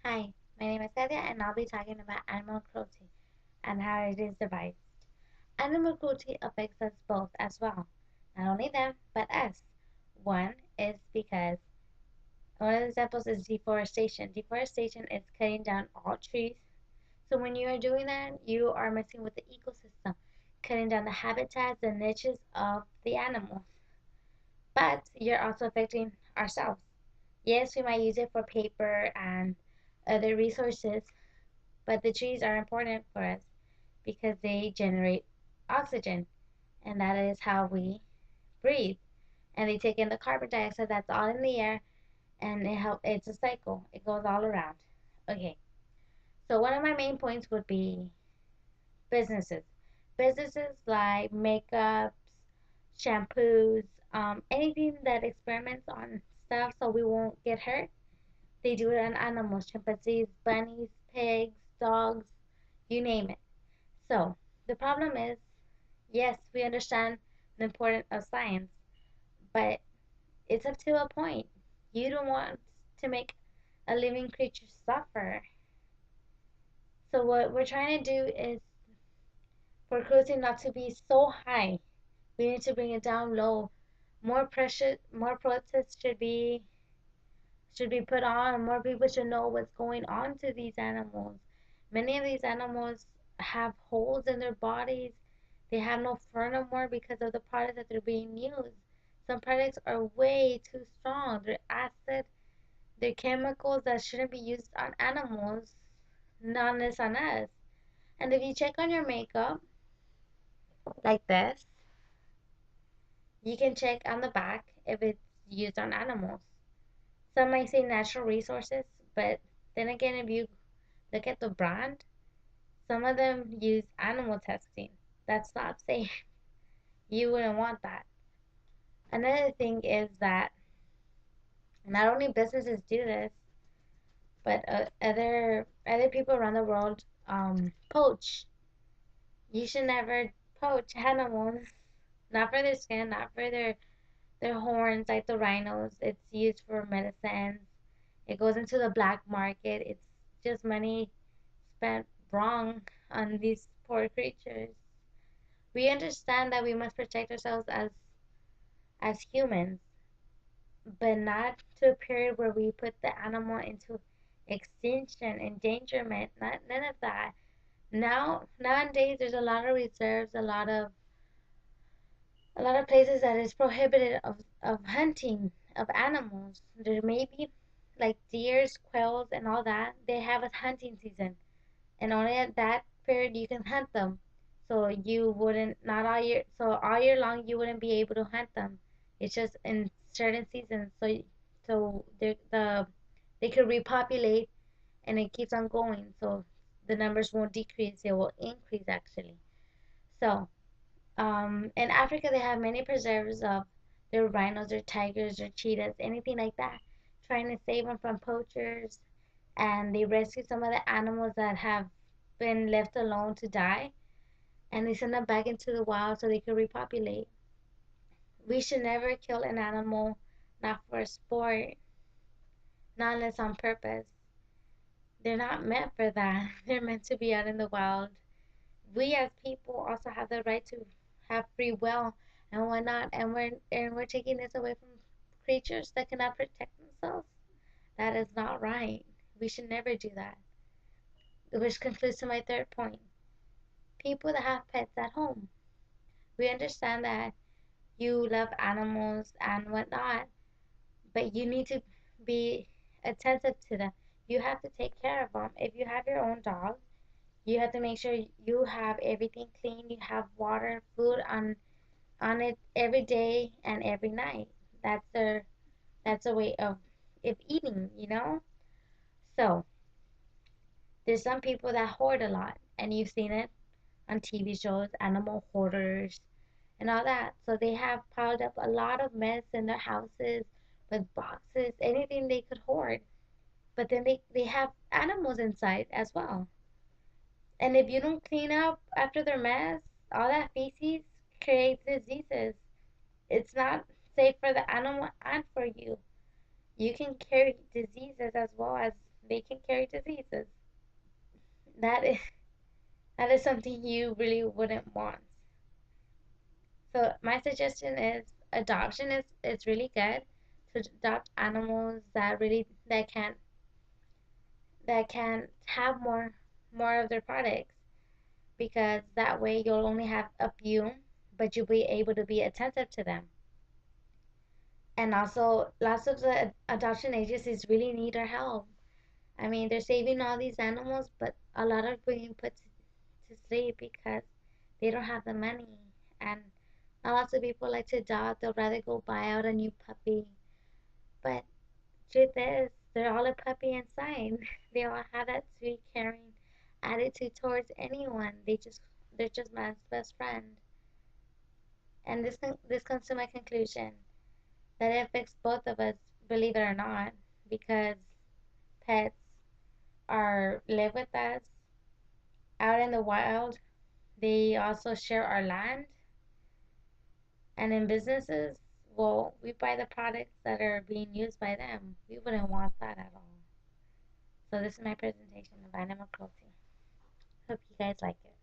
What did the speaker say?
Hi, my name is Sadia and I'll be talking about animal cruelty and how it is devised. Animal cruelty affects us both as well. Not only them, but us. One is because one of the examples is deforestation. Deforestation is cutting down all trees. So when you are doing that, you are messing with the ecosystem, cutting down the habitats and niches of the animals. But you're also affecting ourselves. Yes, we might use it for paper and other resources, but the trees are important for us because they generate oxygen, and that is how we breathe. And they take in the carbon dioxide that's all in the air, and it's a cycle. It goes all around. Okay, so one of my main points would be businesses. Businesses like makeups, shampoos, anything that experiments on stuff so we won't get hurt. They do it on animals, chimpanzees, bunnies, pigs, dogs, you name it. So, the problem is, yes, we understand the importance of science, but it's up to a point. You don't want to make a living creature suffer. So, what we're trying to do is for cruelty not to be so high. We need to bring it down low. More protests should be put on. More people should know what's going on to these animals. Many of these animals have holes in their bodies. They have no fur no more because of the products that they're being used. Some products are way too strong. They're acid, they're chemicals that shouldn't be used on animals, not unless on us. And if you check on your makeup, like this, you can check on the back if it's used on animals. Some might say natural resources, but then again, if you look at the brand, some of them use animal testing. That's not safe. You wouldn't want that. Another thing is that not only businesses do this, but other people around the world poach. You should never poach animals. Not for their skin, not for their horns like the rhinos. It's used for medicines. It goes into the black market. It's just money spent wrong on these poor creatures. We understand that we must protect ourselves as humans, but not to a period where we put the animal into extinction, endangerment, not none of that. Nowadays there's a lot of reserves, a lot of places that is prohibited of hunting of animals. There may be like deers, quails and all that. They have a hunting season and only at that period you can hunt them. So you wouldn't not all year long you wouldn't be able to hunt them. It's just in certain seasons. So they could repopulate and it keeps on going. So the numbers won't decrease; they will increase actually. So in Africa they have many preserves of their rhinos, their tigers, their cheetahs, anything like that, trying to save them from poachers, and they rescue some of the animals that have been left alone to die, and they send them back into the wild so they can repopulate. We should never kill an animal, not for sport, not unless on purpose. They're not meant for that. They're meant to be out in the wild. We as people also have the right to have free will and whatnot, and we're taking this away from creatures that cannot protect themselves. That is not right. We should never do that. Which concludes to my third point. People that have pets at home. We understand that you love animals and whatnot, but you need to be attentive to them. You have to take care of them. If you have your own dog, you have to make sure you have everything clean. You have water, food on it every day and every night. That's a way of eating. So there's some people that hoard a lot, and you've seen it on TV shows, animal hoarders and all that. So they have piled up a lot of mess in their houses with boxes, anything they could hoard. But then they have animals inside as well. And if you don't clean up after their mess, all that feces creates diseases. It's not safe for the animal and for you. You can carry diseases as well as they can carry diseases. That is that is something you really wouldn't want. So my suggestion is adoption is really good to adopt animals that can have more of their products, because that way you'll only have a few, but you'll be able to be attentive to them. And also, lots of the adoption agencies really need our help. I mean, they're saving all these animals, but a lot are being put to sleep because they don't have the money. And not lots of people like to adopt. They'll rather go buy out a new puppy. But truth is, they're all a puppy inside. They all have that sweet, caring attitude towards anyone. They're just man's best friend. And this comes to my conclusion that it affects both of us, believe it or not, because pets are live with us out in the wild. They also share our land, and in businesses, well, we buy the products that are being used by them. We wouldn't want that at all. So this is my presentation of animal cruelty. Hope you guys like it.